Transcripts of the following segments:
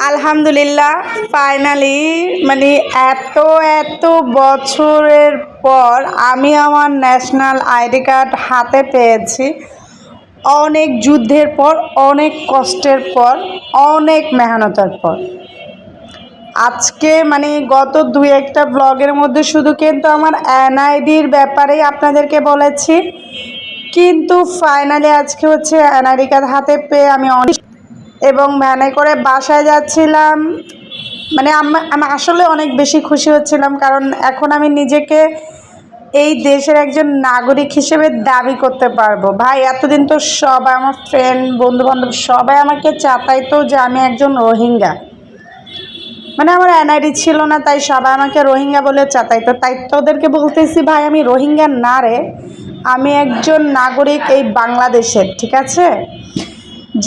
আলহামদুলিল্লাহ, ফাইনালি মানে এত এত বছরের পর আমি আমার ন্যাশনাল আইডি কার্ড হাতে পেয়েছি। অনেক যুদ্ধের পর, অনেক কষ্টের পর, অনেক মেহনতের পর। আজকে মানে গত দুই একটা ব্লগের মধ্যে শুধু কিন্তু আমার এনআইডির ব্যাপারেই আপনাদেরকে বলেছি, কিন্তু ফাইনালি আজকে হচ্ছে এনআইডি কার্ড হাতে পেয়ে আমি অনেক এবং ভ্যানে করে বাসায় যাচ্ছিলাম। মানে আমি আসলে অনেক বেশি খুশি হচ্ছিলাম, কারণ এখন আমি নিজেকে এই দেশের একজন নাগরিক হিসেবে দাবি করতে পারবো। ভাই, এতদিন তো সবাই আমার ফ্রেন্ড বন্ধুবান্ধব সবাই আমাকে চাতাইতো যে আমি একজন রোহিঙ্গা। মানে আমার এনআইডি ছিল না, তাই সবাই আমাকে রোহিঙ্গা বলে চাতাইতো। তাই তোদেরকে বলতেছি ভাই, আমি রোহিঙ্গা না রে, আমি একজন নাগরিক এই বাংলাদেশের, ঠিক আছে?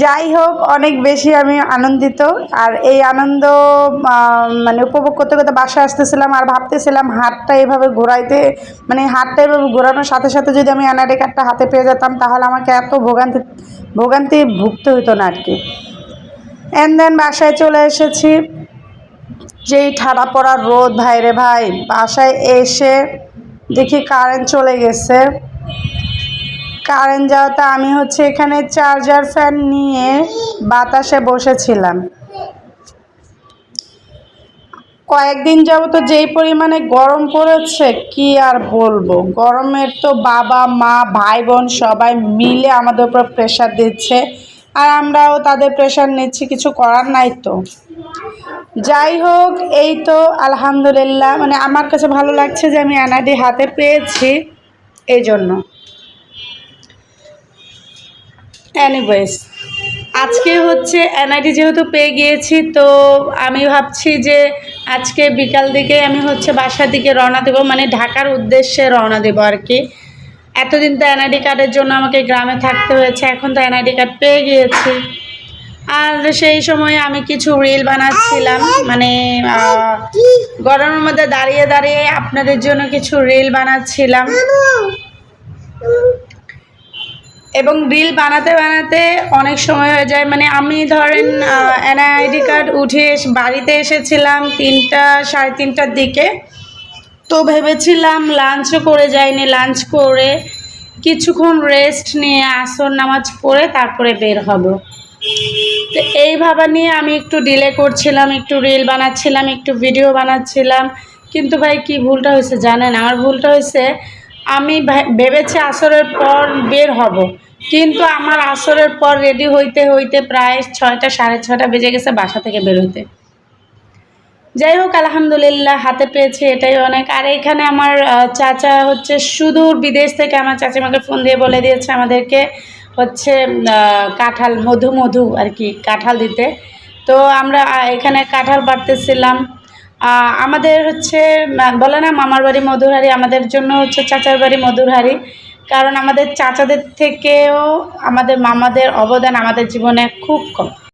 যাই হোক, অনেক বেশি আমি আনন্দিত। আর এই আনন্দ মানে উপভোগ করতে করতে বাসায় আসতেছিলাম আর ভাবতেছিলাম হাতটা এভাবে ঘোরাইতে, মানে হাতটা এভাবে ঘোরানোর সাথে সাথে যদি আমি এনআইডি কার্ডটা হাতে পেয়ে যেতাম, তাহলে আমাকে এত ভোগান্তি ভুগতে হতো না আর কি। অ্যান্ড দেন বাসায় চলে এসেছি। যেই ঠাড়া পড়া রোদ ভাই রে ভাই, বাসায় এসে দেখি কারেন্ট চলে গেছে। কারেন্ট যাওয়াতে আমি হচ্ছে এখানে চার্জার ফ্যান নিয়ে বাতাসে বসেছিলাম। কয়েকদিন যাবত যেই পরিমাণে গরম পড়েছে কি আর বলবো। গরমের তো বাবা মা ভাই বোন সবাই মিলে আমাদের উপর প্রেশার দিচ্ছে, আর আমরাও তাদের প্রেশার নিচ্ছি, কিছু করার নাই তো। যাই হোক, এই তো আলহামদুলিল্লাহ, মানে আমার কাছে ভালো লাগছে যে আমি এনআইডি হাতে পেয়েছি এই জন্য। এনিওয়েজ, আজকে হচ্ছে এনআইডি যেহেতু পেয়ে গিয়েছি, তো আমি ভাবছি যে আজকে বিকাল দিকে আমি হচ্ছে বাসার দিকে রওনা দেবো, মানে ঢাকার উদ্দেশ্যে রওনা দেবো আর কি। এতদিন তো এনআইডি কার্ডের জন্য আমাকে গ্রামে থাকতে হয়েছে, এখন তো এনআইডি কার্ড পেয়ে গিয়েছি। আর সেই সময় আমি কিছু রিল বানাচ্ছিলাম, মানে গরমের মধ্যে দাঁড়িয়ে দাঁড়িয়ে আপনাদের জন্য কিছু রিল বানাচ্ছিলাম। এবং রিল বানাতে বানাতে অনেক সময় হয়ে যায়। মানে আমি ধরেন এনআইডি কার্ড উঠে বাড়িতে এসেছিলাম 3টা সাড়ে 3টার দিকে। তো ভেবেছিলাম লাঞ্চও করে যাইনি, লাঞ্চ করে কিছুক্ষণ রেস্ট নিয়ে আসর নামাজ পড়ে তারপরে বের হব। তো এই ভাবা নিয়ে আমি একটু ডিলে করছিলাম, একটু রিল বানাচ্ছিলাম, একটু ভিডিও বানাচ্ছিলাম। কিন্তু ভাই কি ভুলটা হয়েছে জানেন? আমার ভুলটা হয়েছে, আমি ভেবেছি আসরের পর বের হব, কিন্তু আমার আসরের পর রেডি হইতে হইতে প্রায় 6টা সাড়ে 6টা বেজে গেছে বাসা থেকে বের হইতে। যাই হোক, আলহামদুলিল্লাহ হাতে পেয়েছে, এটাই অনেক। আর এখানে আমার চাচা হচ্ছে সুদূর বিদেশ থেকে আমার চাচিমাকে ফোন দিয়ে বলে দিয়েছে আমাদেরকে হচ্ছে কাঁঠাল মধু আর কি কাঁঠাল দিতে। তো আমরা এখানে কাঁঠাল পাড়তেছিলাম। আমাদের হচ্ছে বলে না মামার বাড়ি মধুরহারি, আমাদের জন্য হচ্ছে চাচার বাড়ি মধুরহারি। কারণ আমাদের চাচাদের থেকেও আমাদের মামাদের অবদান আমাদের জীবনে খুব কম।